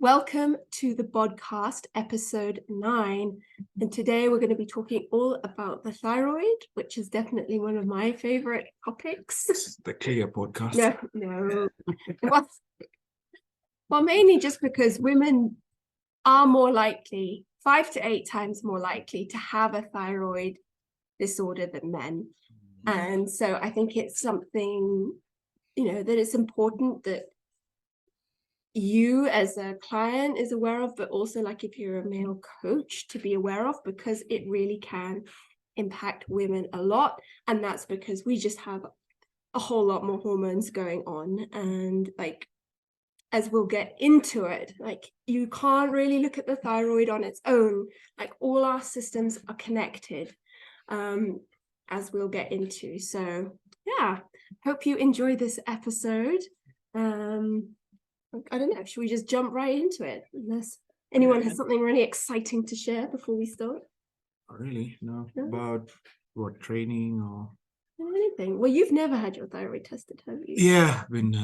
Welcome to the Bodcast, episode 9. And today we're going to be talking all about the thyroid, which is definitely one of my favorite topics. The clear podcast. No. Well, mainly just because women are more likely, 5 to 8 times more likely to have a thyroid disorder than men. And so I think it's something, that it's important that you as a client is aware of, but also like if you're a male coach to be aware of, because it really can impact women a lot. And that's because we just have a whole lot more hormones going on. And like, as we'll get into it, like you can't really look at the thyroid on its own. Like all our systems are connected, as we'll get into. So yeah, hope you enjoy this episode. I don't know, should we just jump right into it? Unless anyone has something really exciting to share before we start? Not really, no. About what, training or anything? Well, you've never had your thyroid tested, have you? Yeah, I've been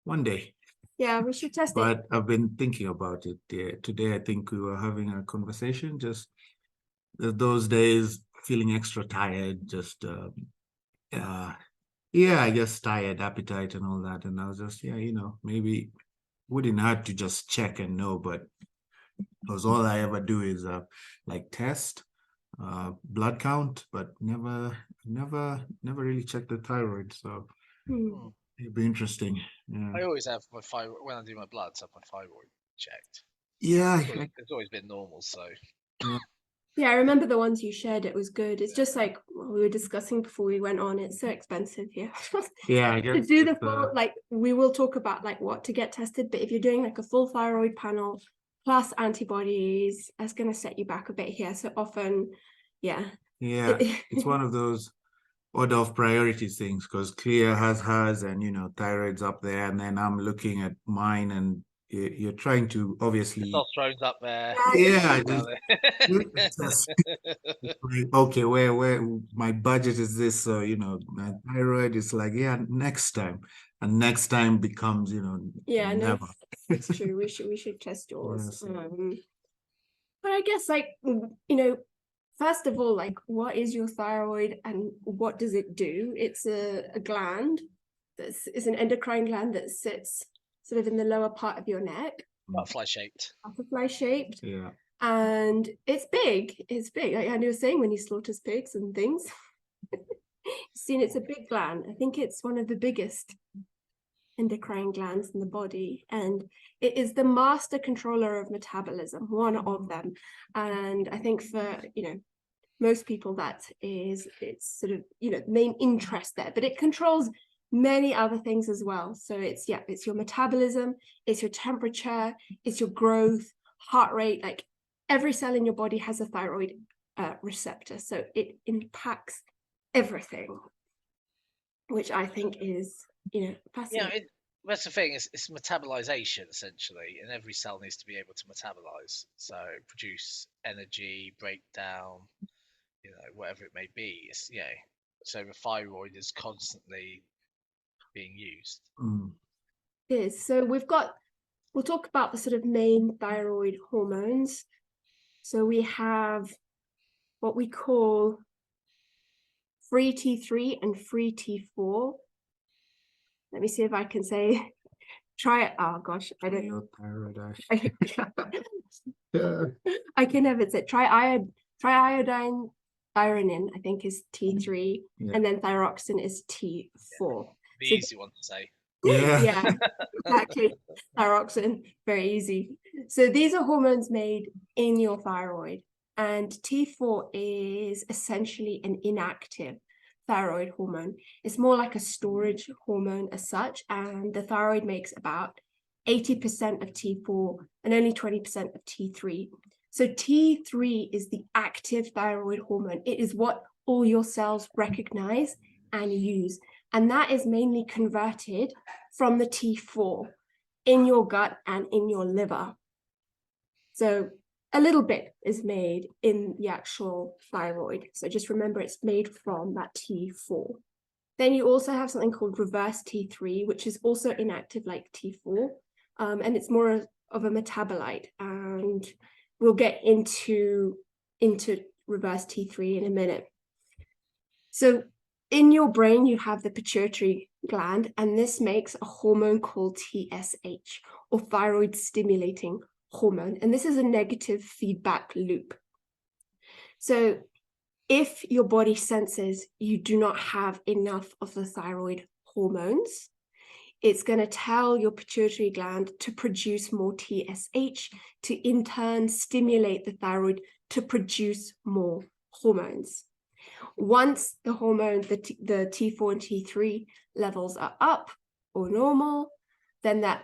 one day. Yeah, we should test it. But I've been thinking about it. Today I think we were having a conversation, just those days feeling extra tired, just I guess tired, appetite and all that. And I was just, maybe wouldn't have to just check and know, but because all I ever do is like test, blood count, but never really check the thyroid. So it'd be interesting. Yeah. I always have my thyroid when I do my bloods. I have my thyroid checked. Yeah, it's always been normal. So yeah, I remember the ones you shared. It was good. It's just like we were discussing before we went on. It's so expensive here. Yeah, I guess to do the full, like we will talk about like what to get tested, but if you're doing like a full thyroid panel plus antibodies, that's going to set you back a bit here. So often, it's one of those order of priorities things, because Clear has hers and thyroid's up there, and then I'm looking at mine, and you're trying to obviously testosterone's up there. Yeah, okay, where my budget is this, so my thyroid is like next time, and next time becomes never. No, it's true. We should test yours. Yes. But I guess like first of all, like what is your thyroid and what does it do? It's a gland it's an endocrine gland that sits sort of in the lower part of your neck. Butterfly shaped. Yeah. And it's big. Like Andy was saying, when he slaughters pigs and things. It's a big gland. I think it's one of the biggest endocrine glands in the body, and it is the master controller of metabolism, one of them. And I think for most people it's sort of main interest there, but it controls many other things as well. So it's your metabolism, it's your temperature, it's your growth, heart rate. Like every cell in your body has a thyroid receptor, so it impacts everything, which I think is fascinating. That's the thing, it's metabolization essentially, and every cell needs to be able to metabolize, so produce energy, break down, whatever it may be. So the thyroid is constantly being used. It is. So we'll talk about the sort of main thyroid hormones. So we have what we call free T3 and free T4. Let me see if I can say I don't I can never say triiodine thyrinin, I think, is T3, and then thyroxine is T4. The easy one to say. Yeah, exactly. Thyroxine, very easy. So these are hormones made in your thyroid, and T4 is essentially an inactive thyroid hormone. It's more like a storage hormone as such, and the thyroid makes about 80% of T4 and only 20% of T3. So T3 is the active thyroid hormone. It is what all your cells recognize and use. And that is mainly converted from the T4 in your gut and in your liver. So a little bit is made in the actual thyroid. So just remember, it's made from that T4. Then you also have something called reverse T3, which is also inactive like T4, and it's more of a metabolite. And we'll get into reverse T3 in a minute. So in your brain, you have the pituitary gland, and this makes a hormone called TSH, or thyroid stimulating hormone. And this is a negative feedback loop. So if your body senses you do not have enough of the thyroid hormones, it's going to tell your pituitary gland to produce more TSH to in turn stimulate the thyroid to produce more hormones. Once the hormone, the T4 and T3 levels are up or normal, then that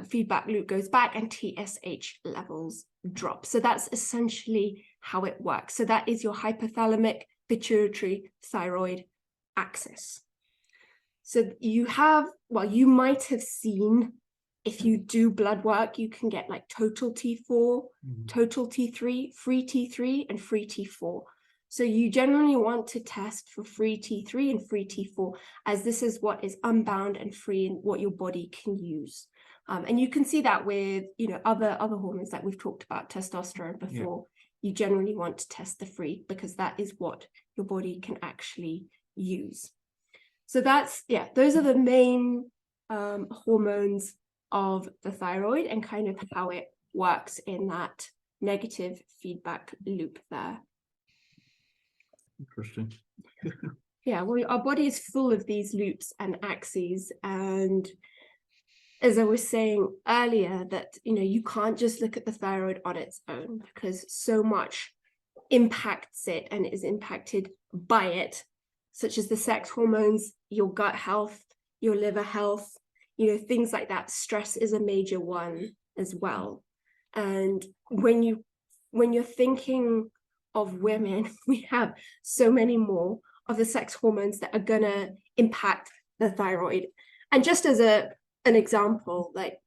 feedback loop goes back and TSH levels drop. So that's essentially how it works. So that is your hypothalamic pituitary thyroid axis. So you have, well, you might have seen, if you do blood work, you can get like total T4, total T3, free T3, and free T4. So you generally want to test for free T3 and free T4, as this is what is unbound and free and what your body can use. And you can see that with, you know, other hormones that we've talked about, testosterone before. Yeah. You generally want to test the free because that is what your body can actually use. So that's, yeah, those are the main hormones of the thyroid and kind of how it works in that negative feedback loop there. Interesting. Yeah, well, our body is full of these loops and axes, and as I was saying earlier, that, you know, you can't just look at the thyroid on its own because so much impacts it and is impacted by it, such as the sex hormones, your gut health, your liver health, you know, things like that. Stress is a major one as well. And when you're thinking of women, we have so many more of the sex hormones that are gonna impact the thyroid. And just as an example, like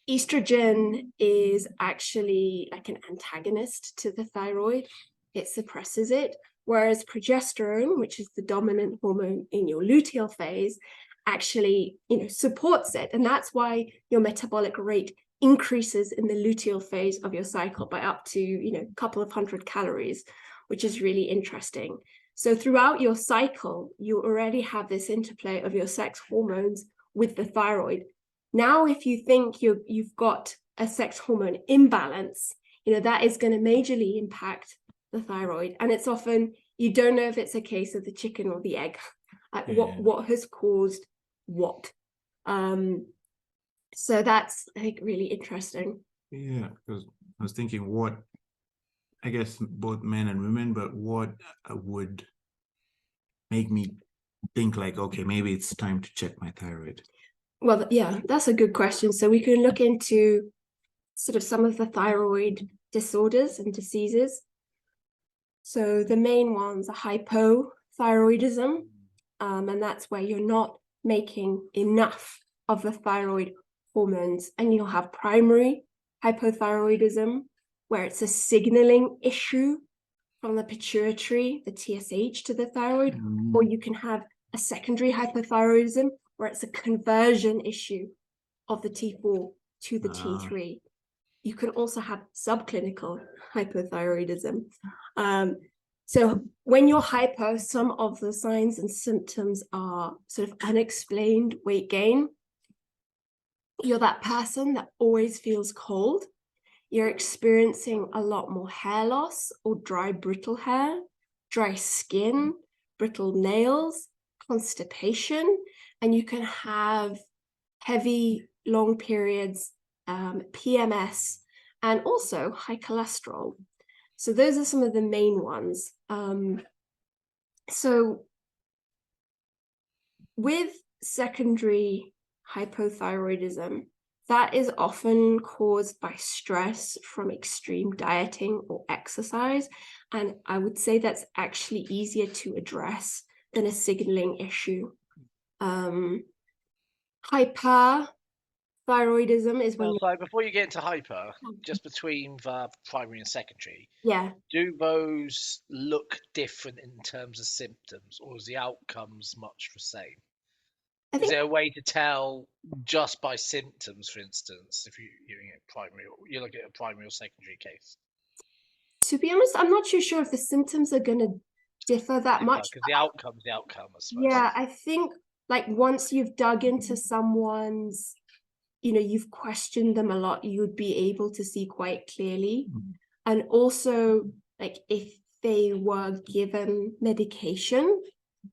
estrogen is actually like an antagonist to the thyroid. It suppresses it, whereas progesterone, which is the dominant hormone in your luteal phase, actually, you know, supports it. And that's why your metabolic rate increases in the luteal phase of your cycle by up to, you know, a couple of 100 calories, which is really interesting. So throughout your cycle, you already have this interplay of your sex hormones with the thyroid. Now, if you think you've got a sex hormone imbalance, you know, that is going to majorly impact the thyroid. And it's often, you don't know if it's a case of the chicken or the egg, like what has caused what. So that's, I think, really interesting. Yeah, because I was thinking what, I guess both men and women, but what would make me think like, okay, maybe it's time to check my thyroid? Well, yeah, that's a good question. So we can look into sort of some of the thyroid disorders and diseases. So the main ones are hypothyroidism, and that's where you're not making enough of the thyroid hormones, and you'll have primary hypothyroidism, where it's a signaling issue from the pituitary, the TSH, to the thyroid, or you can have a secondary hypothyroidism, where it's a conversion issue of the T4 to the T3. You can also have subclinical hypothyroidism. So when you're hypo, some of the signs and symptoms are sort of unexplained weight gain. You're that person that always feels cold. You're experiencing a lot more hair loss or dry, brittle hair, dry skin, brittle nails, constipation, and you can have heavy, long periods, PMS, and also high cholesterol. So those are some of the main ones. So with secondary hypothyroidism, that is often caused by stress from extreme dieting or exercise. And I would say that's actually easier to address than a signaling issue. Hyperthyroidism hyperthyroidism is when So before you get into hyper, just between the primary and secondary, yeah, do those look different in terms of symptoms, or is the outcomes much the same? I Is think, there a way to tell just by symptoms, for instance, if you're looking at primary, or you're looking at a primary or secondary case? to be honest, I'm not too sure if the symptoms are going to differ that much. Because the outcome's the outcome, I suppose. Yeah, I think like once you've dug into someone's, you've questioned them a lot, you would be able to see quite clearly. And also, like if they were given medication,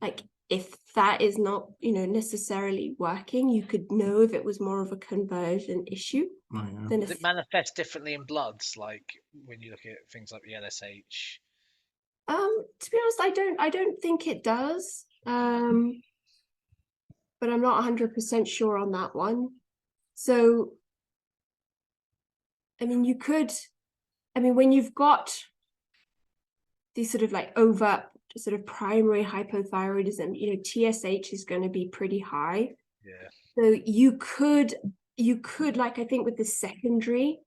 like if that is not, necessarily working, you could know if it was more of a conversion issue than Does it manifest differently in bloods, like when you look at things like the LSH? To be honest, I don't think it does. But I'm not 100% sure on that one. So, I mean, when you've got these sort of like overt sort of primary hypothyroidism, TSH is going to be pretty high. Yeah. So you could, like, I think with the secondary,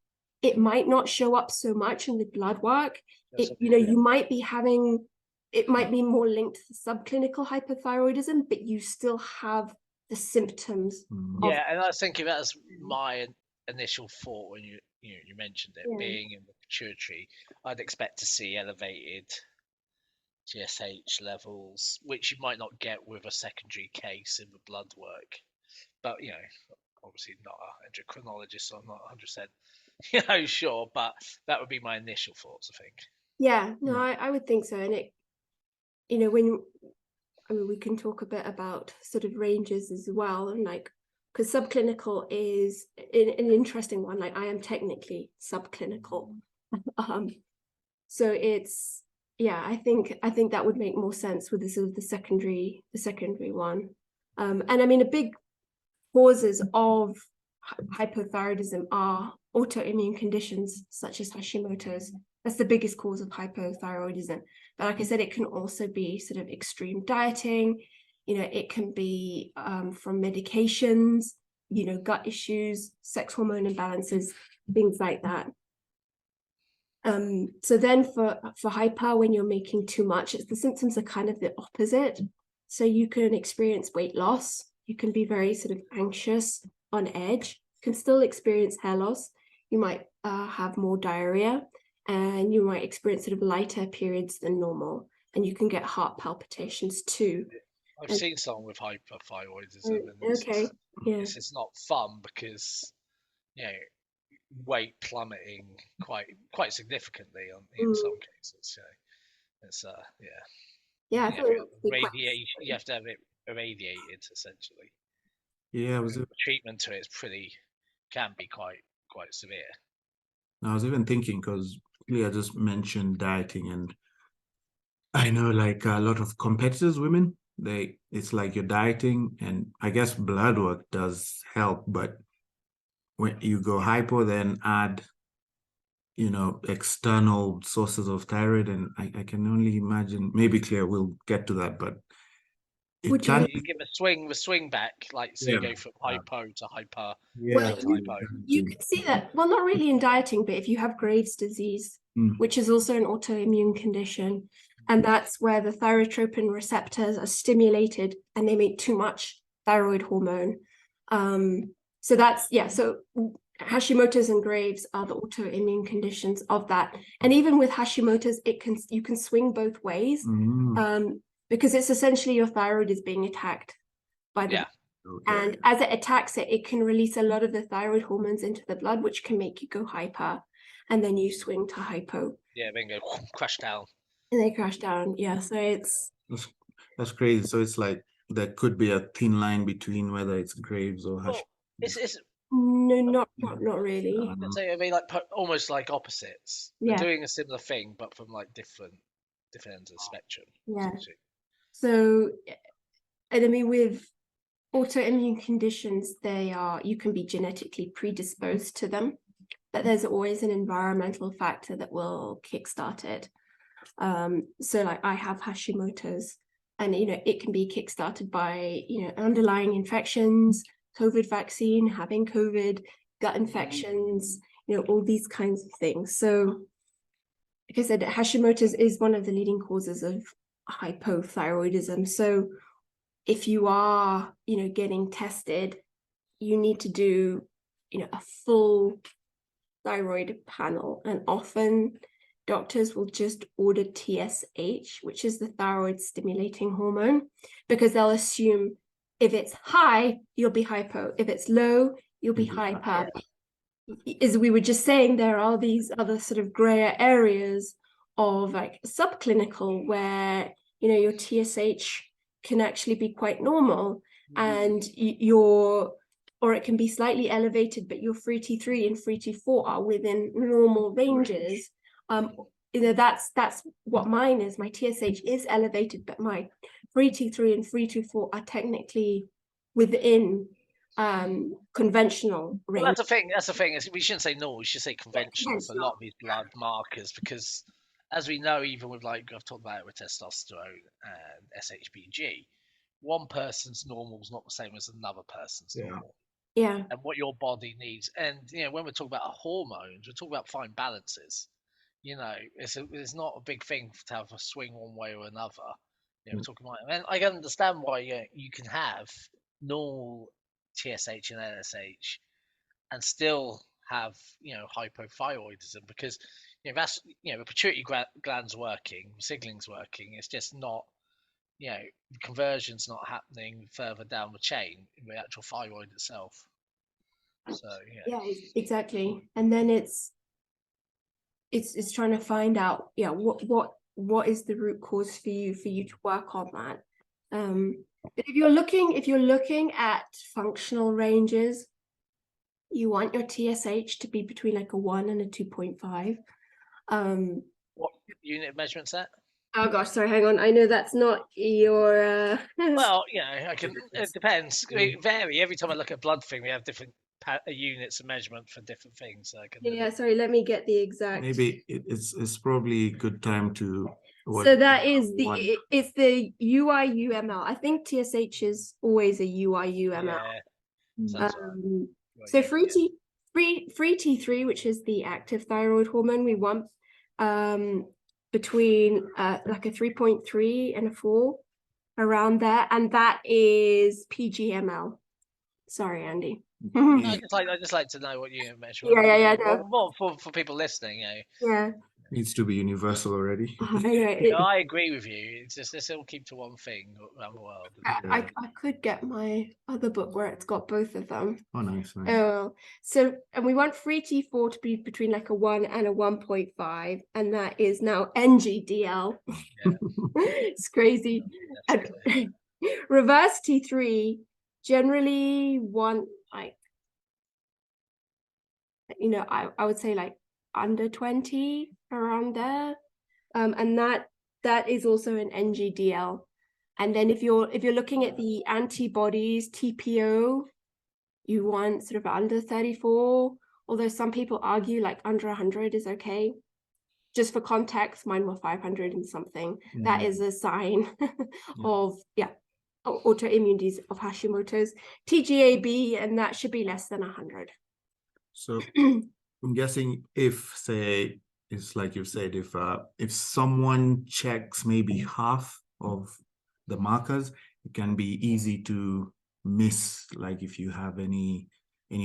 it might not show up so much in the blood work. You might be having, it might be more linked to subclinical hypothyroidism, but you still have the symptoms. Yeah, and I was thinking that as my initial thought when you mentioned it, being in the pituitary, I'd expect to see elevated TSH levels, which you might not get with a secondary case in the blood work. But obviously not an endocrinologist, so I'm not 100% sure. But that would be my initial thoughts, I think. Yeah, no, I would think so. And it, we can talk a bit about sort of ranges as well, and like, because subclinical is an interesting one. Like I am technically subclinical, so it's I think that would make more sense with the sort of the secondary one. And I mean, a big causes of hypothyroidism are autoimmune conditions such as Hashimoto's. That's the biggest cause of hypothyroidism. But like I said, it can also be sort of extreme dieting. It can be from medications, gut issues, sex hormone imbalances, things like that. So then for hyper, when you're making too much, the symptoms are kind of the opposite. So you can experience weight loss. You can be very sort of anxious, on edge. You can still experience hair loss. You might have more diarrhea, and you might experience sort of lighter periods than normal. And you can get heart palpitations too. I've seen someone with hyperthyroidism, and it's not fun because weight plummeting quite significantly in some cases. So it's I radiation. You have to have it irradiated essentially. Yeah, the treatment to it can be quite severe. I was even thinking, because Leah just mentioned dieting, and I know like a lot of competitors, women, it's like you're dieting, and I guess blood work does help, but when you go hypo, then add external sources of thyroid, and I can only imagine, maybe Claire will get to that, but you give the swing back, like so you go from hypo to hyper. You can see that, well, not really in dieting, but if you have Graves' disease, which is also an autoimmune condition, and that's where the thyrotropin receptors are stimulated and they make too much thyroid hormone. So that's so Hashimoto's and Graves are the autoimmune conditions of that. And even with Hashimoto's, you can swing both ways, because it's essentially your thyroid is being attacked by the and as it attacks it, it can release a lot of the thyroid hormones into the blood, which can make you go hyper, and then you swing to hypo. Then go crash down. And they crash down. So that's crazy. So it's like there could be a thin line between whether it's Graves or Hashimoto. It's no, not really. I mean, like almost like opposites. They're doing a similar thing, but from like different ends of the spectrum. So, and I mean, with autoimmune conditions, you can be genetically predisposed to them, but there's always an environmental factor that will kickstart it. So like I have Hashimoto's, and it can be kickstarted by underlying infections, COVID vaccine, having COVID, gut infections, all these kinds of things. So, like I said, Hashimoto's is one of the leading causes of hypothyroidism. So if you are, getting tested, you need to do, a full thyroid panel. And often doctors will just order TSH, which is the thyroid stimulating hormone, because they'll assume if it's high, you'll be hypo. If it's low, you'll be hyper. As we were just saying, there are these other sort of grayer areas of like subclinical where, your TSH can actually be quite normal, and or it can be slightly elevated, but your free T3 and free T4 are within normal ranges. That's what mine is. My TSH is elevated, but my free T3 and free T4 are technically within conventional range. Well, that's the thing is we shouldn't say normal, we should say conventional for a lot of these blood markers, because as we know, even with like I've talked about it with testosterone and SHBG, one person's normal is not the same as another person's normal. Yeah. And what your body needs. And when we're talking about hormones, we're talking about fine balances. It's not a big thing to have a swing one way or another. We're talking about, and I can understand why you can have normal TSH and LSH and still have hypothyroidism, because that's the pituitary gland's working, signaling's working. It's just not conversion's not happening further down the chain in the actual thyroid itself. So yeah, exactly. And then it's trying to find out what is the root cause for you to work on that. But if you're looking at functional ranges, you want your TSH to be between like a 1 and a 2.5. What unit of measurement's that? Oh gosh, sorry, hang on. I know that's not your well, it depends. It vary. Every time I look at blood thing, we have different units of measurement for different things. Sorry, let me get the exact. Maybe it's probably a good time to. So that is it's the UIU-ml. I think TSH is always a UIU-ml. So free T3, which is the active thyroid hormone, we want between like a 3.3 and a 4, around there, and that is PGML. Sorry, Andy. I just like to know what unit of measurement. Yeah. Well, for people listening, Yeah. Needs to be universal already. I agree with you. It's just let's all keep to one thing around the world. I could get my other book where it's got both of them. Oh, nice. So, and we want free T4 to be between like a 1 and a 1.5, and that is now NGDL. Yeah. It's crazy. And reverse T3 generally want like, I would say like under 20, around there, and that is also an NGDL. And then if you're looking at the antibodies, TPO, you want sort of under 34, although some people argue like under 100 is okay. Just for context, mine were 500 and something. That is a sign of autoimmune disease of Hashimoto's, TGAB, and that should be less than 100. So I'm guessing if, say, it's like you said, if someone checks maybe half of the markers, it can be easy to miss, like if you have any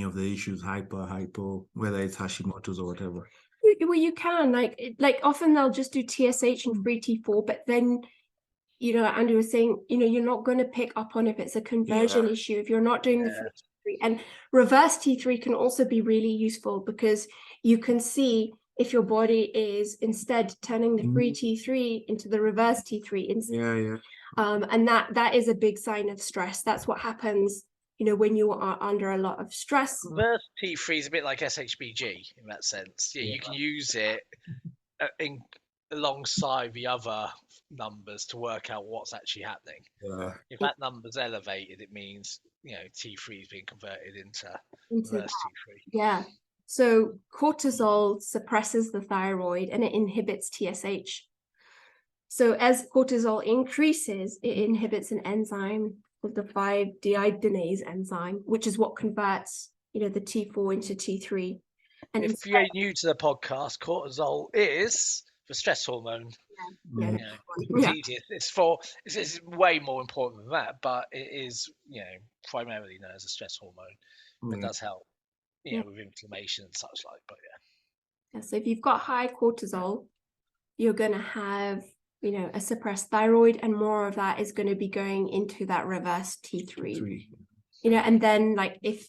of the issues, hypo, whether it's Hashimoto's or whatever. Well, you can like often they'll just do TSH and free T4, but then Andrew was saying, you're not going to pick up on if it's a conversion issue if you're not doing the free T3. And reverse T3 can also be really useful, because you can see if your body is instead turning the free T3 into the reverse T3 instead. And that is a big sign of stress. That's what happens, when you are under a lot of stress. Reverse T3 is a bit like SHBG in that sense. You can use it alongside the other numbers to work out what's actually happening. If that number's elevated, it means T3 is being converted into reverse T3. Yeah. So cortisol suppresses the thyroid and it inhibits TSH. So as cortisol increases, it inhibits an enzyme of the 5-deiodinase enzyme, which is what converts, the T4 into T3. And if instead, you're new to the podcast, cortisol is the stress hormone. yeah, You know, yeah. it's way more important than that, but it is, primarily known as a stress hormone. It does help, with inflammation and such like. But Yeah, so if you've got high cortisol, you're going to have, a suppressed thyroid, and more of that is going to be going into that reverse T3. And then like if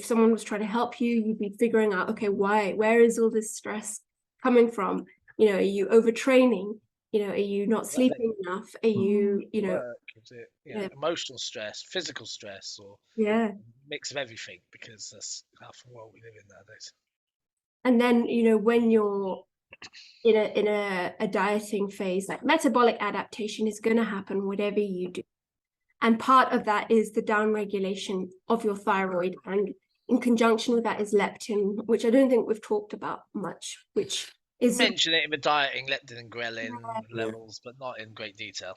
someone was trying to help you, you'd be figuring out, okay, where is all this stress coming from? Are you overtraining? Are you not sleeping enough? Are you, work, is it, emotional stress, physical stress, or mix of everything, because that's half the world we live in nowadays. And then, when you're in a dieting phase, like metabolic adaptation is going to happen whatever you do. And part of that is the downregulation of your thyroid. And in conjunction with that is leptin, which I don't think we've talked about much, which is... Mention it in the dieting, leptin and ghrelin levels, but not in great detail.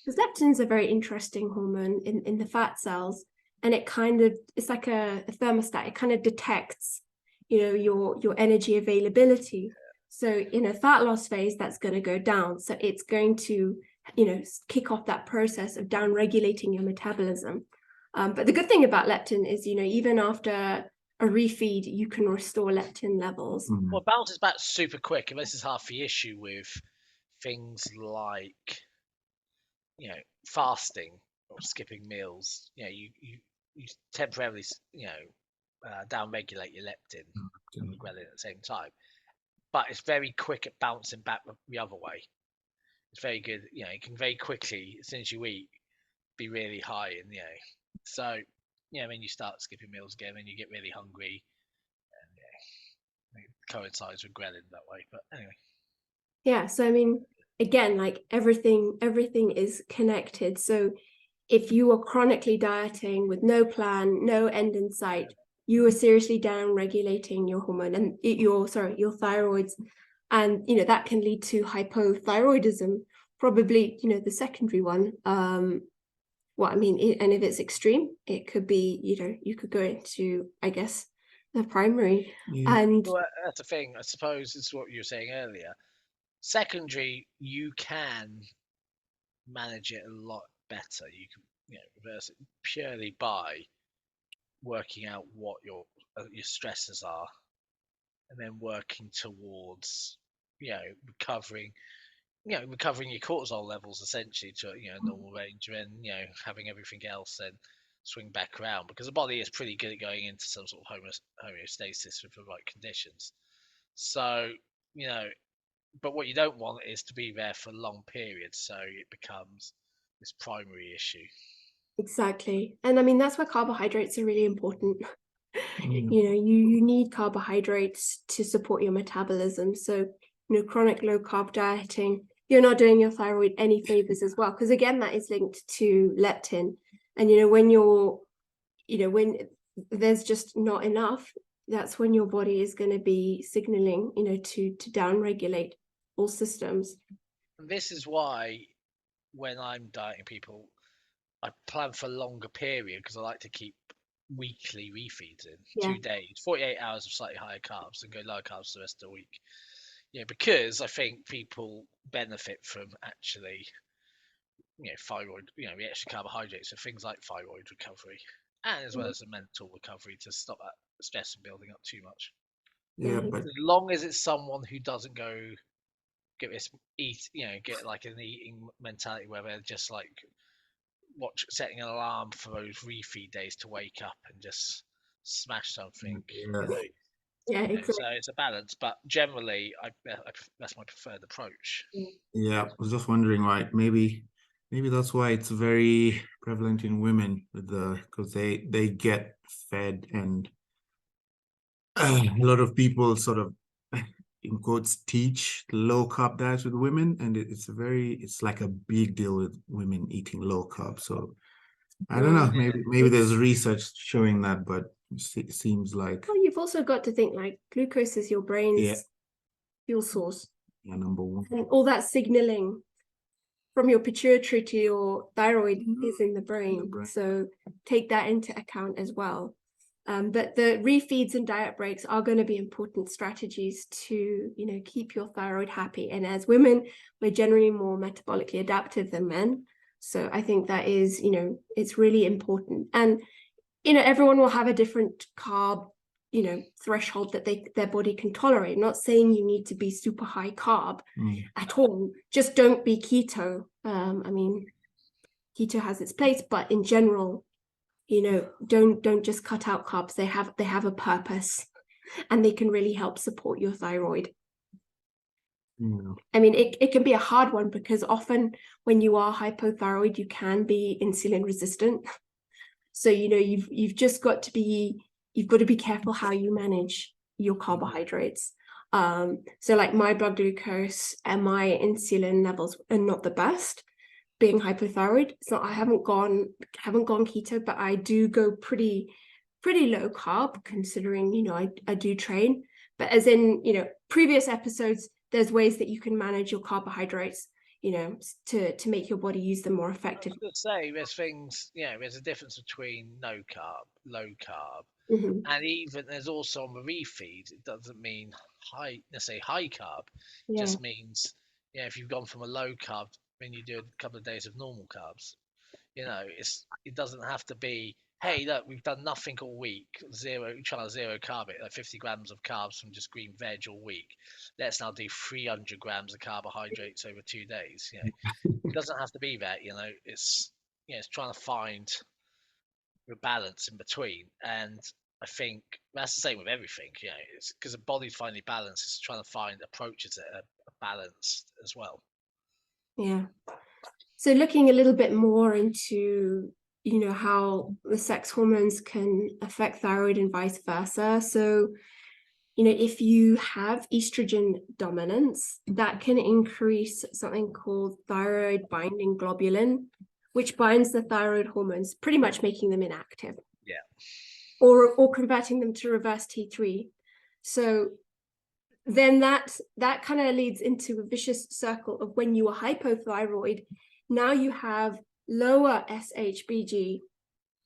Because leptin is a very interesting hormone in the fat cells. And it's like a thermostat. It kind of detects, your energy availability. So in a fat loss phase, that's going to go down. So it's going to, kick off that process of down regulating your metabolism. But the good thing about leptin is, even after a refeed, you can restore leptin levels. Well, it bounces back super quick, and this is half the issue with things like, fasting or skipping meals. You temporarily, down regulate your leptin and ghrelin at the same time, but it's very quick at bouncing back the other way. It's very good. It can very quickly, as soon as you eat, be really high, and so when you start skipping meals again, then you get really hungry, and it coincides with ghrelin that way. But anyway, so I mean, again, like everything is connected. So if you are chronically dieting with no plan, no end in sight, you are seriously down regulating your hormone and your thyroids, and that can lead to hypothyroidism, probably the secondary one. And if it's extreme, it could be, you could go into, I guess, the primary. And well, that's the thing, I suppose. It's what you were saying earlier. Secondary, you can manage it a lot better. You can reverse it purely by working out what your stresses are, and then working towards recovering your cortisol levels essentially to normal range, and then having everything else then swing back around, because the body is pretty good at going into some sort of homeostasis with the right conditions. So but what you don't want is to be there for long periods, so it becomes this primary issue. Exactly. And I mean, that's why carbohydrates are really important. You need carbohydrates to support your metabolism. So, chronic low carb dieting, you're not doing your thyroid any favors as well, because again, that is linked to leptin. And, when there's just not enough, that's when your body is going to be signaling, to downregulate all systems. And this is why when I'm dieting people, I plan for a longer period, because I like to keep weekly refeeds in 2 days, 48 hours of slightly higher carbs, and go low carbs the rest of the week. Because I think people benefit from actually, thyroid, the extra carbohydrates, so things like thyroid recovery, and as well as the mental recovery, to stop that stress from building up too much. But as long as it's someone who doesn't get like an eating mentality where they're just like setting an alarm for those refeed days to wake up and just smash something. Exactly. So it's a balance, but generally, that's my preferred approach. I was just wondering, right? Maybe that's why it's very prevalent in women, because they get fed, and a lot of people sort of, in quotes, teach low carb diets with women, and it's like a big deal with women eating low carb. So I don't know, maybe there's research showing that, but it seems like... Well, you've also got to think, like, glucose is your brain's fuel source. Number one. And all that signaling from your pituitary to your thyroid is in the brain. brain. So take that into account as well. But the refeeds and diet breaks are going to be important strategies to, you know, keep your thyroid happy. And as women, we're generally more metabolically adaptive than men. So I think that is, you know, it's really important. And, you know, everyone will have a different carb, you know, threshold that their body can tolerate. I'm not saying you need to be super high carb at all. Just don't be keto. I mean, keto has its place, but in general, you know, don't just cut out carbs. They have a purpose, and they can really help support your thyroid. I mean, it can be a hard one because often when you are hypothyroid, you can be insulin resistant. So, you know, you've got to be careful how you manage your carbohydrates. So like my blood glucose and my insulin levels are not the best being hypothyroid. So I haven't gone keto, but I do go pretty low carb considering, you know, I do train. But as in, you know, previous episodes, there's ways that you can manage your carbohydrates, you know, to make your body use them more effectively. I was going to say, there's things, you know, there's a difference between no carb, low carb, and even there's also on the refeed. It doesn't mean necessarily high carb. It just means, you know, if you've gone from a low carb, then you do a couple of days of normal carbs. You know, it doesn't have to be, hey, look, we've done nothing all week, trying to zero carb it, like 50 grams of carbs from just green veg all week. Let's now do 300 grams of carbohydrates over 2 days. You know, it doesn't have to be that. You know, it's trying to find the balance in between. And I think that's the same with everything. You know, it's because the body's finally balanced. It's trying to find approaches that are balanced as well. Yeah. So looking a little bit more into, you know, how the sex hormones can affect thyroid and vice versa. So, you know, if you have estrogen dominance, that can increase something called thyroid binding globulin, which binds the thyroid hormones, pretty much making them inactive. Yeah. Or converting them to reverse T3. So then that kind of leads into a vicious circle of when you are hypothyroid, now you have lower SHBG,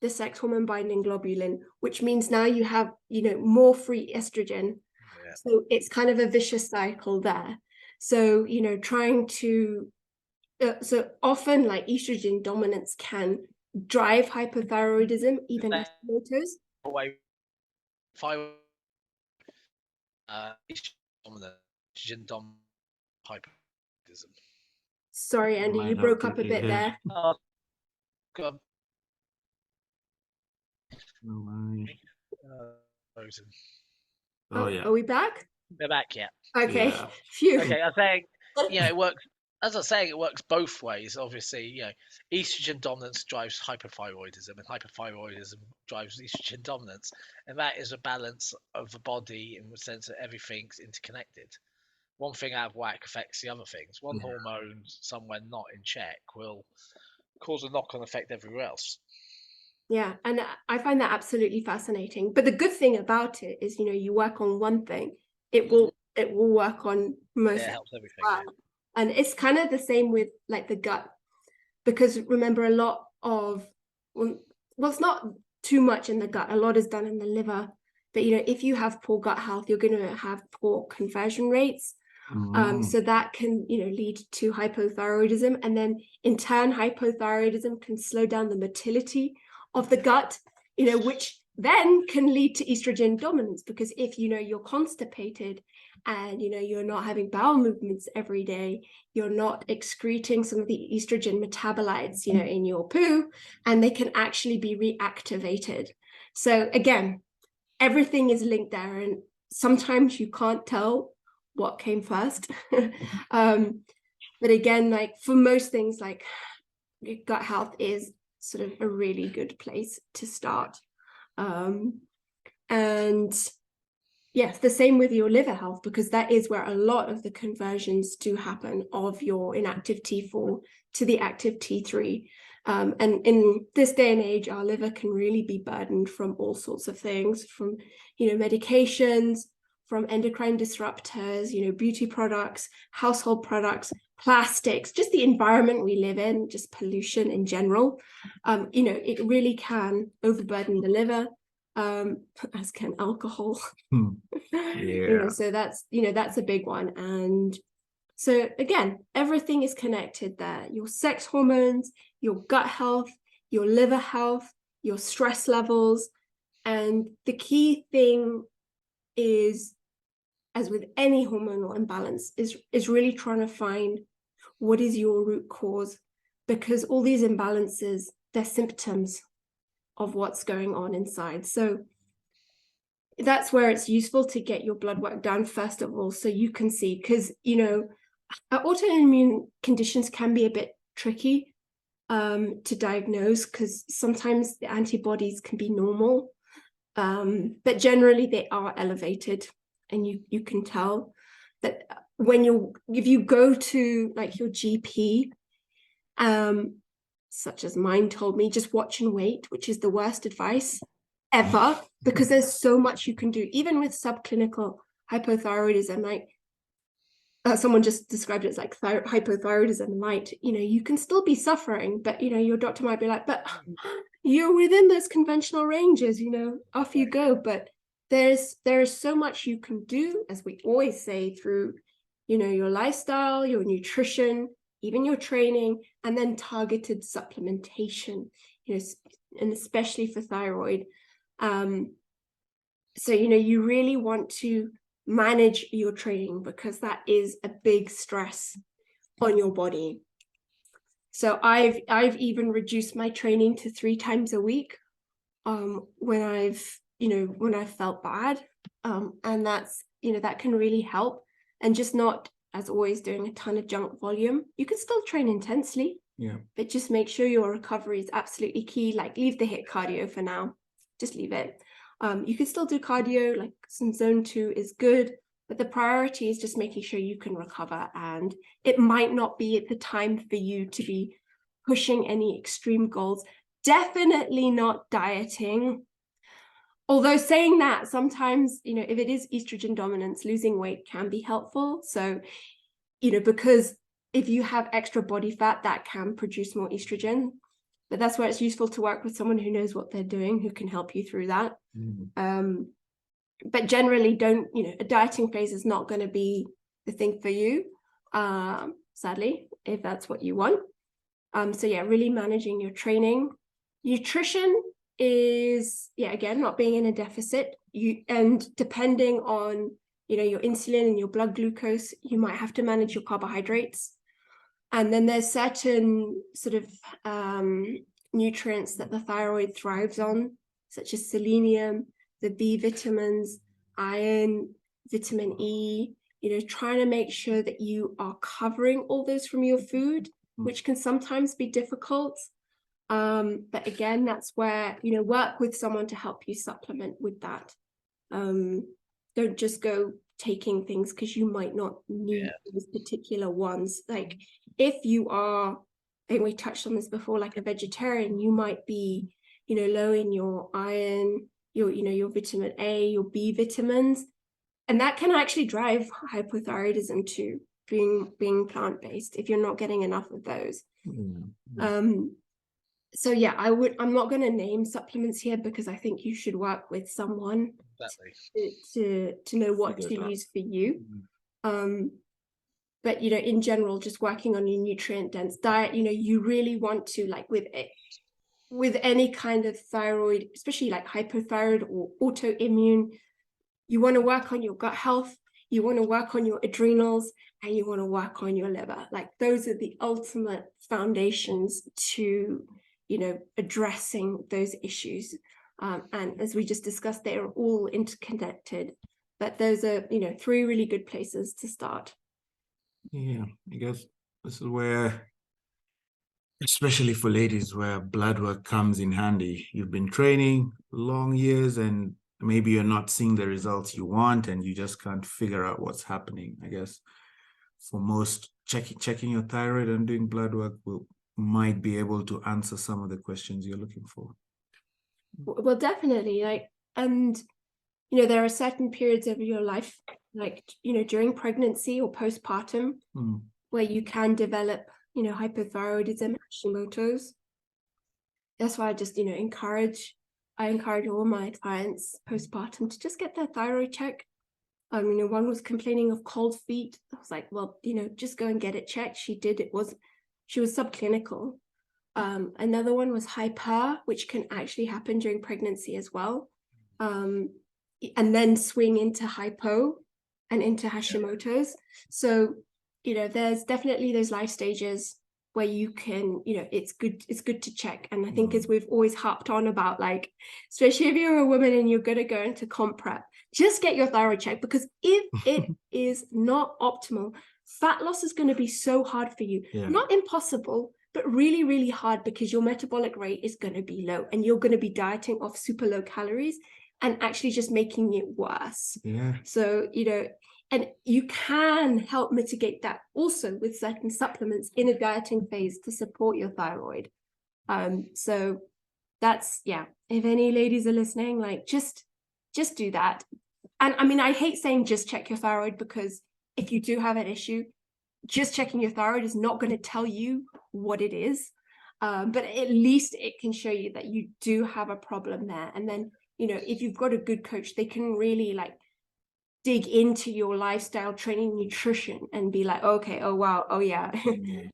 the sex hormone binding globulin, which means now you have, you know, more free estrogen. Yeah. So it's kind of a vicious cycle there. So, you know, trying to, so often like estrogen dominance can drive hypothyroidism, even Hashimoto's. Estrogen dominant hypothyroidism. Sorry, Andy, you broke up a bit there. God. Oh yeah. Are we back? We're back, yeah. Okay. Yeah. Phew. Okay, I'm saying, you know, it works. As I was saying, it works both ways. Obviously, you know, estrogen dominance drives hyperthyroidism, and hyperthyroidism drives estrogen dominance, and that is a balance of the body in the sense that everything's interconnected. One thing out of whack affects the other things. One hormone somewhere not in check will cause a knock-on effect everywhere else. Yeah, and I find that absolutely fascinating. But the good thing about it is, you know, you work on one thing, it will work on most. Yeah, it helps everything. Well. And it's kind of the same with like the gut, because remember a lot of, well, it's not too much in the gut. A lot is done in the liver. But, you know, if you have poor gut health, you're going to have poor conversion rates. So that can, you know, lead to hypothyroidism. And then in turn, hypothyroidism can slow down the motility of the gut, you know, which then can lead to estrogen dominance, because if, you know, you're constipated and, you know, you're not having bowel movements every day, you're not excreting some of the estrogen metabolites, you know, in your poo, and they can actually be reactivated. So again, everything is linked there, and sometimes you can't tell what came first. But again, like for most things, like gut health is sort of a really good place to start. And yes, the same with your liver health, because that is where a lot of the conversions do happen of your inactive T4 to the active T3. And in this day and age, our liver can really be burdened from all sorts of things, from, you know, medications, from endocrine disruptors, you know, beauty products, household products, plastics, just the environment we live in, just pollution in general, it really can overburden the liver, as can alcohol. Yeah. So that's a big one. And so again, everything is connected there. Your sex hormones, your gut health, your liver health, your stress levels. And the key thing is, as with any hormonal imbalance, is really trying to find what is your root cause, because all these imbalances, they're symptoms of what's going on inside. So that's where it's useful to get your blood work done first of all, so you can see, because autoimmune conditions can be a bit tricky to diagnose, because sometimes the antibodies can be normal, but generally they are elevated, and you can tell that if you go to like your GP, such as mine told me, just watch and wait, which is the worst advice ever, because there's so much you can do, even with subclinical hypothyroidism. Like someone just described it as like hypothyroidism light. You can still be suffering, but your doctor might be like, but you're within those conventional ranges, off you go. But there is so much you can do, as we always say, through your lifestyle, your nutrition, even your training, and then targeted supplementation, and especially for thyroid. So you really want to manage your training, because that is a big stress on your body. So I've even reduced my training to 3 times a week when I've felt bad, and that's that can really help. And just not, as always, doing a ton of junk volume. You can still train intensely, but just make sure your recovery is absolutely key. Like, leave the HIIT cardio for now, just leave it. You can still do cardio, like some zone 2 is good, but the priority is just making sure you can recover. And it might not be at the time for you to be pushing any extreme goals. Definitely not dieting. Although saying that, sometimes, if it is estrogen dominance, losing weight can be helpful. So, because if you have extra body fat, that can produce more estrogen. But that's where it's useful to work with someone who knows what they're doing, who can help you through that. But generally, a dieting phase is not going to be the thing for you, sadly, if that's what you want. So yeah, really managing your training. Nutrition is, again, not being in a deficit. And depending on, your insulin and your blood glucose, you might have to manage your carbohydrates. And then there's certain sort of nutrients that the thyroid thrives on, such as selenium, the B vitamins, iron, vitamin E, trying to make sure that you are covering all those from your food, which can sometimes be difficult. But again, that's where, work with someone to help you supplement with that. Don't just go taking things because you might not need those particular ones. Like, if you are, I think we touched on this before, like a vegetarian, you might be, low in your iron, your vitamin A, your B vitamins, and that can actually drive hypothyroidism too, being plant-based, if you're not getting enough of those. So yeah, I'm not going to name supplements here, because I think you should work with someone to know what to use for you. But in general, just working on your nutrient dense diet. You really want to, like with any kind of thyroid, especially like hypothyroid or autoimmune, you want to work on your gut health, you want to work on your adrenals, and you want to work on your liver. Like, those are the ultimate foundations to addressing those issues. And as we just discussed, they are all interconnected, but those are 3 really good places to start. I guess this is where, especially for ladies, where blood work comes in handy. You've been training long years, and maybe you're not seeing the results you want, and you just can't figure out what's happening. I guess for most, checking your thyroid and doing blood work might be able to answer some of the questions you're looking for. Well, definitely. And there are certain periods of your life, like during pregnancy or postpartum, where you can develop, hypothyroidism, Hashimoto's. That's why I encourage all my clients postpartum to just get their thyroid check. One was complaining of cold feet. I was like, well, just go and get it checked. She did. She was subclinical. Another one was hyper, which can actually happen during pregnancy as well. And then swing into hypo and into Hashimoto's. So, there's definitely those life stages where you can, it's good to check. And I think as we've always harped on about, like, especially if you're a woman and you're going to go into comp prep, just get your thyroid checked, because if it is not optimal, fat loss is going to be so hard for you. Yeah. Not impossible, but really, really hard, because your metabolic rate is going to be low and you're going to be dieting off super low calories and actually just making it worse. Yeah. So, and you can help mitigate that also with certain supplements in a dieting phase to support your thyroid. So that's, if any ladies are listening, like, just do that. And I hate saying just check your thyroid, because if you do have an issue, just checking your thyroid is not going to tell you what it is. But at least it can show you that you do have a problem there. And then, if you've got a good coach, they can really, like, dig into your lifestyle, training, nutrition, and be like, okay, oh wow, oh yeah,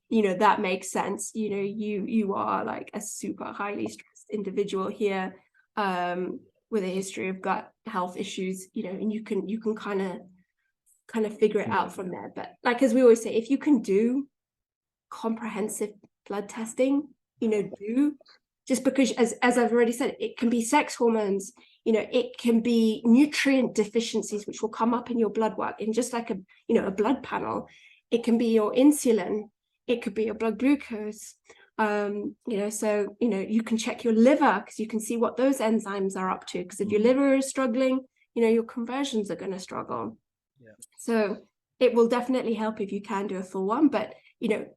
that makes sense. You are like a super highly stressed individual here, with a history of gut health issues, and you can kind of figure it out from there. But, like, as we always say, if you can do comprehensive blood testing, do, just because, as I've already said, it can be sex hormones, it can be nutrient deficiencies, which will come up in your blood work in just like a blood panel. It can be your insulin, it could be your blood glucose. So you can check your liver, because you can see what those enzymes are up to, because if your liver is struggling, your conversions are going to struggle. Yeah. So it will definitely help if you can do a full one, but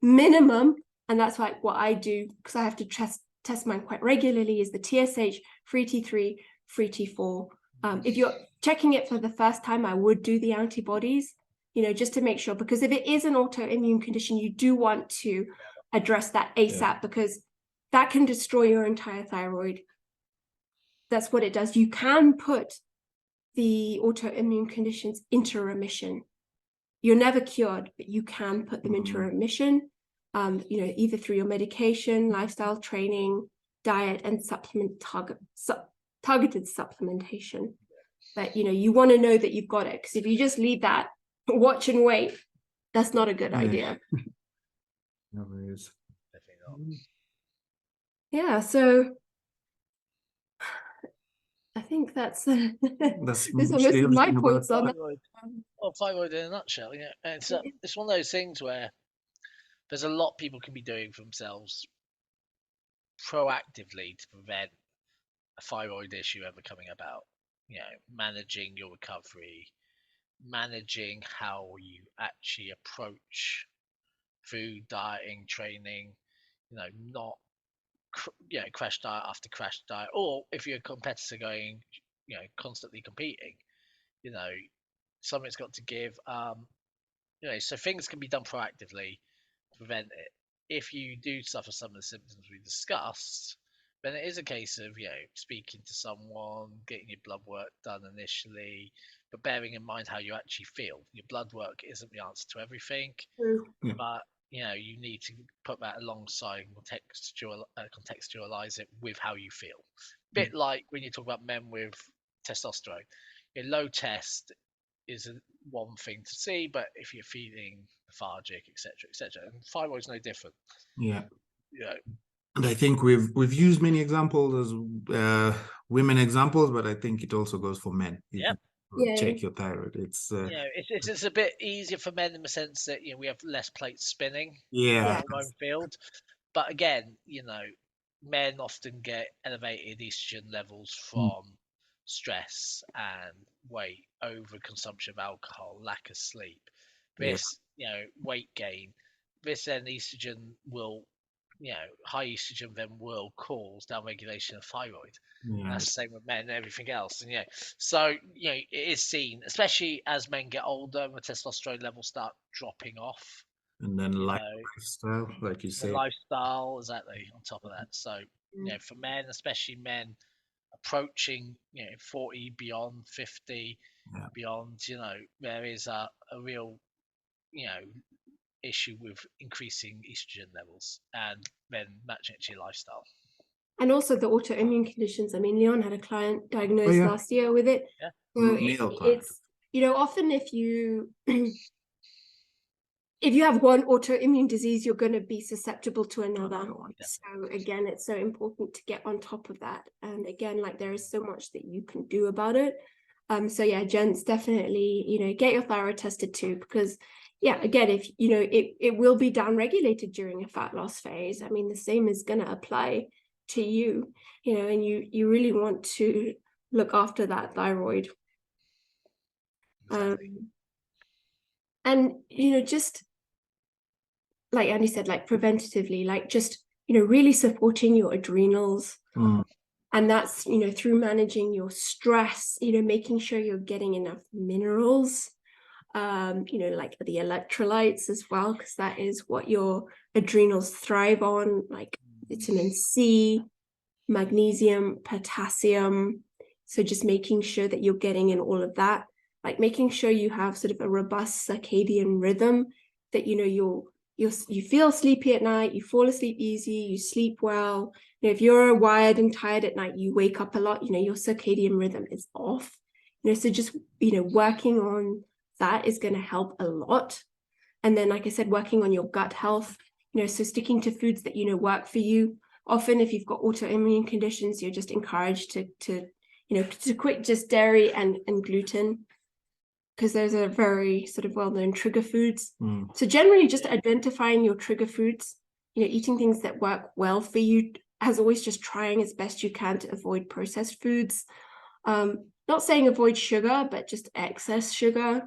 minimum, and that's like what I do, because I have to test mine quite regularly, is the TSH, free T3, free T4. If you're checking it for the first time, I would do the antibodies, just to make sure, because if it is an autoimmune condition, you do want to address that ASAP, because that can destroy your entire thyroid. That's what it does. You can put the autoimmune conditions into remission. You're never cured, but you can put them into remission, either through your medication, lifestyle training, diet, and targeted supplementation. But, you want to know that you've got it, because if you just leave that, watch and wait, that's not a good idea. No worries. Definitely not. Yeah, so I think that's those are most mostly of my everything about points on that. Thyroid. Well, thyroid in a nutshell, and it's one of those things where there's a lot people can be doing for themselves proactively to prevent a thyroid issue ever coming about. Managing your recovery, managing how you actually approach food, dieting, training, not crash diet after crash diet, or if you're a competitor going, constantly competing, something's got to give. So things can be done proactively to prevent it. If you do suffer some of the symptoms we discussed, then it is a case of speaking to someone, getting your blood work done initially, but bearing in mind how you actually feel. Your blood work isn't the answer to everything, but you need to put that alongside and contextualize it with how you feel. Bit like when you talk about men with testosterone, low test is one thing to see, but if you're feeling lethargic, etc., and thyroid's no different. Yeah. And I think we've used many examples as women examples, but I think it also goes for men. Check your thyroid. It's it's a bit easier for men in the sense that we have less plates spinning in the hormone field, but again, men often get elevated estrogen levels from stress and weight, overconsumption of alcohol, lack of sleep. This weight gain, this then estrogen will high estrogen then will cause downregulation of thyroid. And that's the same with men and everything else. And so it is seen, especially as men get older, the testosterone levels start dropping off And then you know, lifestyle, like you the say. lifestyle, exactly, on top of that. So, for men, especially men approaching, 40, beyond 50, Yeah. beyond, there is a real, issue with increasing estrogen levels, and then matching it to your lifestyle. And also the autoimmune conditions. I mean, Leon had a client diagnosed yeah. last year with it. Yeah. So Male client. it's, often if you if you have one autoimmune disease, you're going to be susceptible to another. Yeah. So again, it's so important to get on top of that. And again, like there is so much that you can do about it. So yeah, gents, definitely, get your thyroid tested too, because yeah, again, if it will be downregulated during a fat loss phase. I mean, the same is going to apply to you, and you really want to look after that thyroid. Exactly. And just like Andy said, like preventatively, like just really supporting your adrenals. And that's through managing your stress, making sure you're getting enough minerals, like the electrolytes as well, because that is what your adrenals thrive on, like vitamin C, magnesium, potassium. So just making sure that you're getting in all of that, like making sure you have sort of a robust circadian rhythm, that you feel sleepy at night, you fall asleep easy, you sleep well. If you're wired and tired at night, you wake up a lot, your circadian rhythm is off. So just working on that is going to help a lot. And then, like I said, working on your gut health, so sticking to foods that work for you. Often if you've got autoimmune conditions, you're just encouraged to quit just dairy and gluten, because those are very sort of well-known trigger foods. So generally just identifying your trigger foods, eating things that work well for you, as always, just trying as best you can to avoid processed foods. Not saying avoid sugar, but just excess sugar.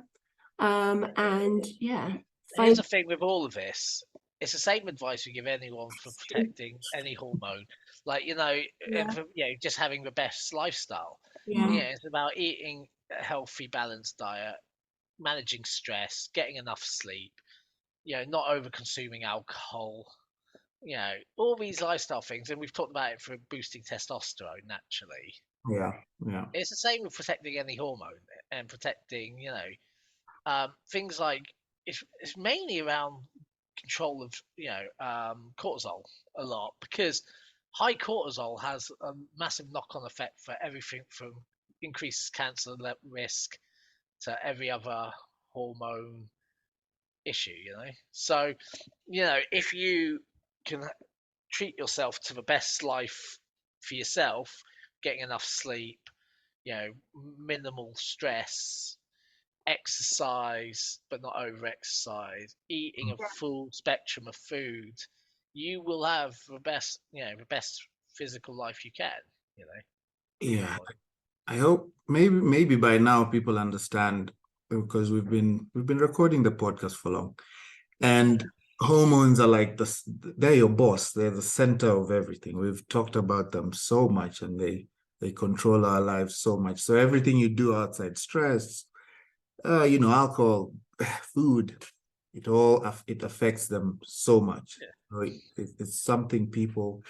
And yeah. Here's the thing with all of this. It's the same advice we give anyone for protecting any hormone. Like, just having the best lifestyle. Yeah. It's about eating a healthy, balanced diet, managing stress, getting enough sleep, not over consuming alcohol, all these lifestyle things. And we've talked about it for boosting testosterone naturally. Yeah. It's the same with protecting any hormone and protecting, things like it's mainly around control of cortisol a lot, because high cortisol has a massive knock-on effect for everything from increased cancer risk to every other hormone issue. So if you can treat yourself to the best life for yourself, getting enough sleep, minimal stress, exercise but not over exercise, eating a full spectrum of food, you will have the best physical life you can. Yeah. I hope maybe by now people understand, because we've been recording the podcast for long, and hormones are like they're your boss. They're the center of everything. We've talked about them so much, and they control our lives so much. So everything you do outside stress, alcohol, food, it affects them so much. Yeah. It's something people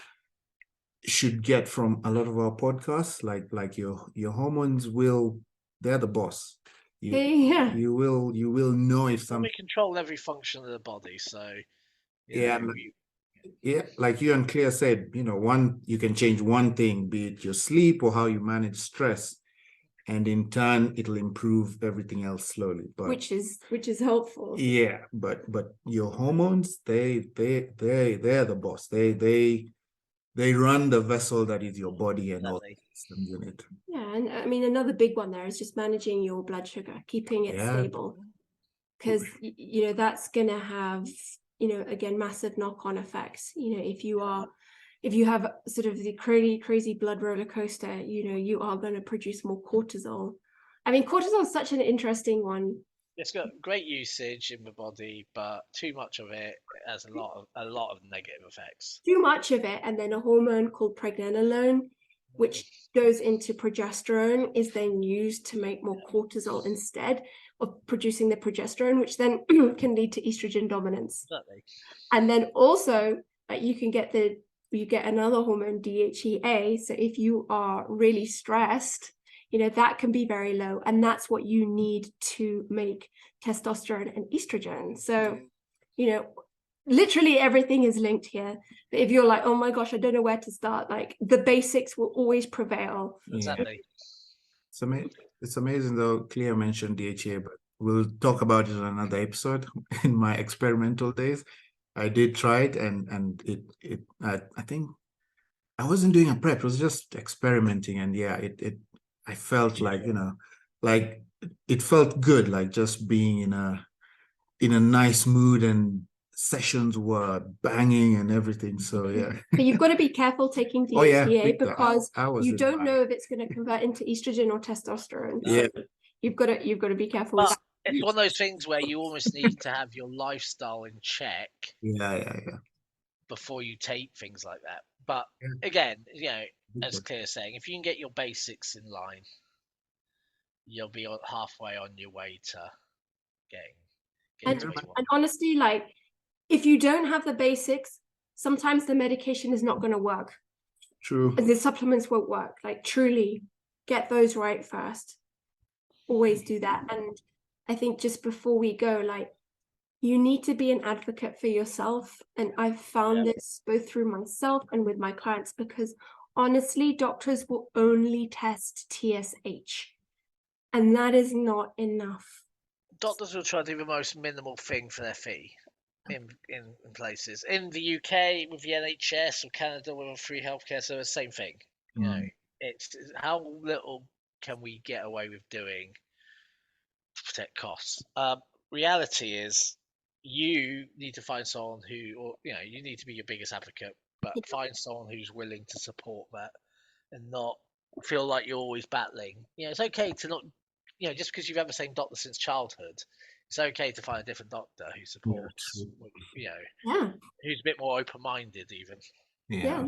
should get from a lot of our podcasts. Like your hormones they're the boss. You will know if something. We control every function of the body, so Yeah, like you and Claire said, you can change one thing, be it your sleep or how you manage stress, and in turn it'll improve everything else slowly. But which is helpful. Yeah, but your hormones, they're the boss. They run the vessel that is your body and all the systems in it. Yeah, and I mean another big one there is just managing your blood sugar, keeping it stable, because that's gonna have again massive knock-on effects. If you have sort of the crazy blood roller coaster, you are going to produce more cortisol. I mean, cortisol is such an interesting one. It's got great usage in the body, but too much of it has a lot of negative effects. Too much of it, and then a hormone called pregnenolone which goes into progesterone, is then used to make more cortisol instead of producing the progesterone, which then can lead to estrogen dominance. Exactly. And then also you get another hormone, DHEA. So if you are really stressed, that can be very low, and that's what you need to make testosterone and estrogen. So, literally everything is linked here. But if you're like, oh my gosh, I don't know where to start, like the basics will always prevail. Exactly. It's amazing though. Clea mentioned DHA, but we'll talk about it in another episode. In my experimental days, I did try it, and I think I wasn't doing a prep. It was just experimenting, and yeah, I felt like, like it felt good, like just being in a nice mood, and sessions were banging and everything. So yeah. But you've got to be careful taking DHEA Oh, yeah, because I you don't know if it's going to convert into estrogen or testosterone. Yeah. So you've got to be careful with But that. it's one of those things where you almost need to have your lifestyle in check Yeah. before you take things like that. But Yeah. again, as Claire's saying, if you can get your basics in line, you'll be halfway on your way to getting to where you want. And honestly, like if you don't have the basics, sometimes the medication is not going to work. True. And the supplements won't work. Like truly get those right first. Always do that. And I think just before we go, like you need to be an advocate for yourself. And I've found this both through myself and with my clients, because honestly, doctors will only test TSH. And that is not enough. Doctors will try to do the most minimal thing for their fee in places. In the UK with the NHS, or Canada with a free healthcare service, same thing. It's how little can we get away with doing to protect costs. Reality is you need to find someone who, or you need to be your biggest advocate, but find someone who's willing to support that and not feel like you're always battling. It's okay to not, just because you've had the same doctor since childhood, it's okay to find a different doctor who supports, who's a bit more open-minded even. Yeah,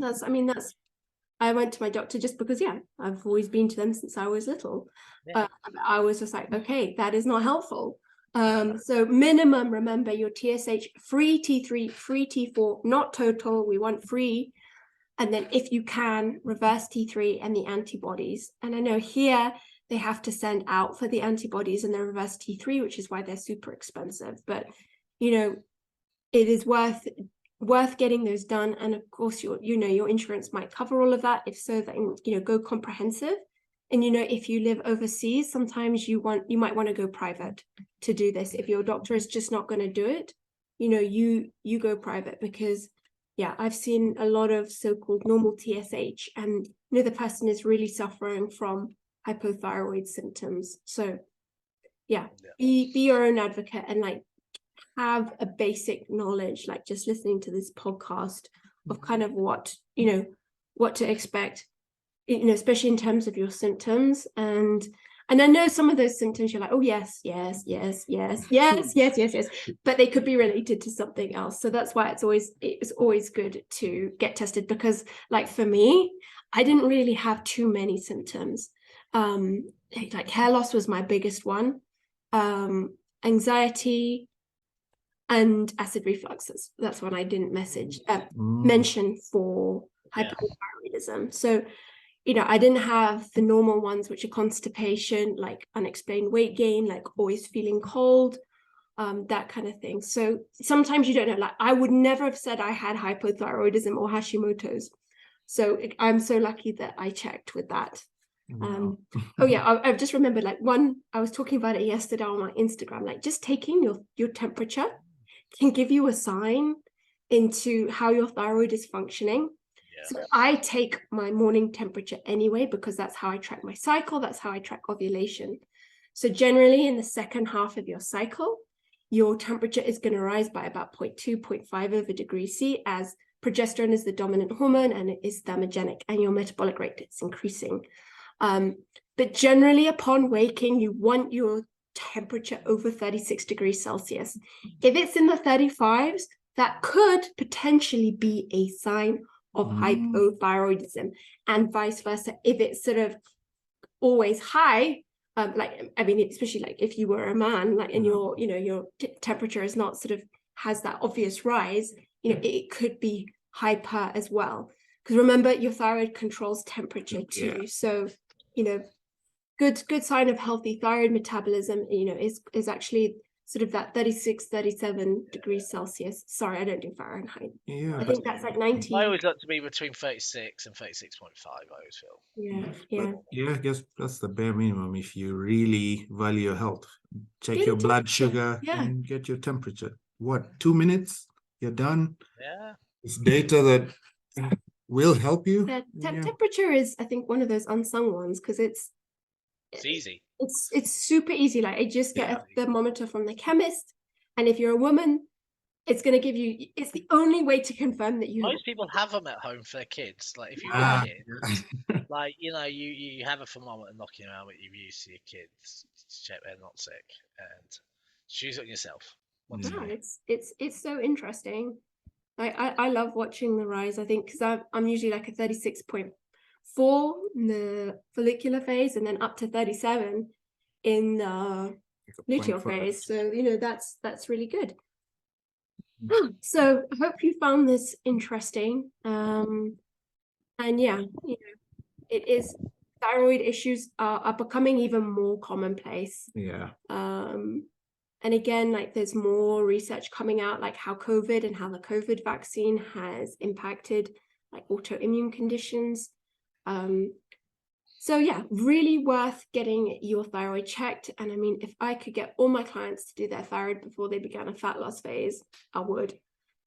I went to my doctor just because, I've always been to them since I was little. I was just like, okay, that is not helpful. So minimum, remember your TSH, free T3, free T4, not total. We want free. And then if you can, reverse T3 and the antibodies. And I know here they have to send out for the antibodies and the reverse T3, which is why they're super expensive. But, it is worth getting those done. And of course, your insurance might cover all of that. If so, then, go comprehensive. And, if you live overseas, sometimes you might want to go private to do this. If your doctor is just not going to do it, you go private, because I've seen a lot of so-called normal TSH, and the person is really suffering from hypothyroid symptoms. So be your own advocate, and like have a basic knowledge, like just listening to this podcast, of kind of what to expect, especially in terms of your symptoms. And I know some of those symptoms you're like, oh yes, but they could be related to something else. So that's why it's always good to get tested, because like for me, I didn't really have too many symptoms. Like hair loss was my biggest one, anxiety, and acid refluxes. That's what I didn't mention for hyperthyroidism. So, I didn't have the normal ones, which are constipation, like unexplained weight gain, like always feeling cold, that kind of thing. So sometimes you don't know, like I would never have said I had hypothyroidism or Hashimoto's. So I'm so lucky that I checked with that. I've just remembered, like I was talking about it yesterday on my Instagram, like just taking your temperature can give you a sign into how your thyroid is functioning. So I take my morning temperature anyway, because that's how I track my cycle. That's how I track ovulation. So generally in the second half of your cycle, your temperature is going to rise by about 0.2, 0.5 over degrees C, as progesterone is the dominant hormone and it is thermogenic, and your metabolic rate is increasing. But generally upon waking, you want your temperature over 36 degrees Celsius. If it's in the 35s, that could potentially be a sign of hypothyroidism, and vice versa. If it's sort of always high, like, I mean, especially like if you were a man, like, and your, you know, your temperature is not sort of has that obvious rise, you know, it could be hyper as well. Because remember, your thyroid controls temperature too. So, you know, good sign of healthy thyroid metabolism, you know, is actually sort of that 36, 37 degrees Celsius. Sorry, I don't do Fahrenheit. I think that's like 90. I always like to be between 36 and 36.5, I always feel. Yeah. I guess that's the bare minimum if you really value your health. Check your blood sugar and get your temperature. What, 2 minutes? You're done. Yeah. It's data that will help you. Temperature is, I think, one of those unsung ones, because it's easy. It's super easy. Like, I just get a thermometer from the chemist, and if you're a woman, it's going to give you, it's the only way to confirm that you most people have them at home for their kids. Like, if you're a kid, like, you know, you have a thermometer knocking around what you've used to your kids to check they're not sick, and choose it on yourself. It's so interesting. I love watching the rise, I think, because I'm usually like a 36.4 in the follicular phase, and then up to 37 in the luteal phase. So, you know, that's really good. So I hope you found this interesting. And yeah, you know, it is, thyroid issues are becoming even more commonplace. And again, like, there's more research coming out, like how COVID and how the COVID vaccine has impacted like autoimmune conditions. So yeah, really worth getting your thyroid checked. And I mean, if I could get all my clients to do their thyroid before they began a fat loss phase, I would,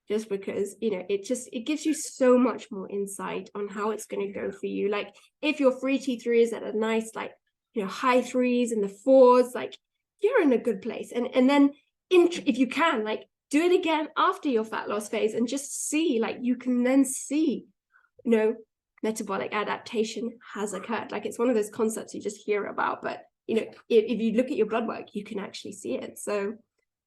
just because, you know, it gives you so much more insight on how it's going to go for you. Like, if your free T3 is at a nice, like, you know, high 3s and the 4s, like, you're in a good place. And then if you can, like, do it again after your fat loss phase, and just see, like, you can then see, you know, metabolic adaptation has occurred. Like, it's one of those concepts you just hear about, but, you know, if you look at your blood work, you can actually see it. So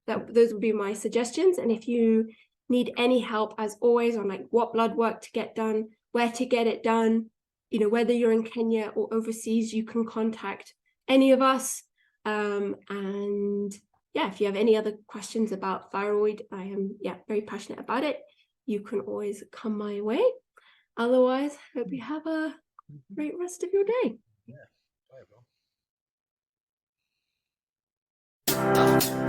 those would be my suggestions. And if you need any help, as always, on like what blood work to get done, where to get it done, you know, whether you're in Kenya or overseas, you can contact any of us. And yeah, if you have any other questions about thyroid, I am very passionate about it. You can always come my way. Otherwise, hope you have a great rest of your day. Yeah, bye, everyone.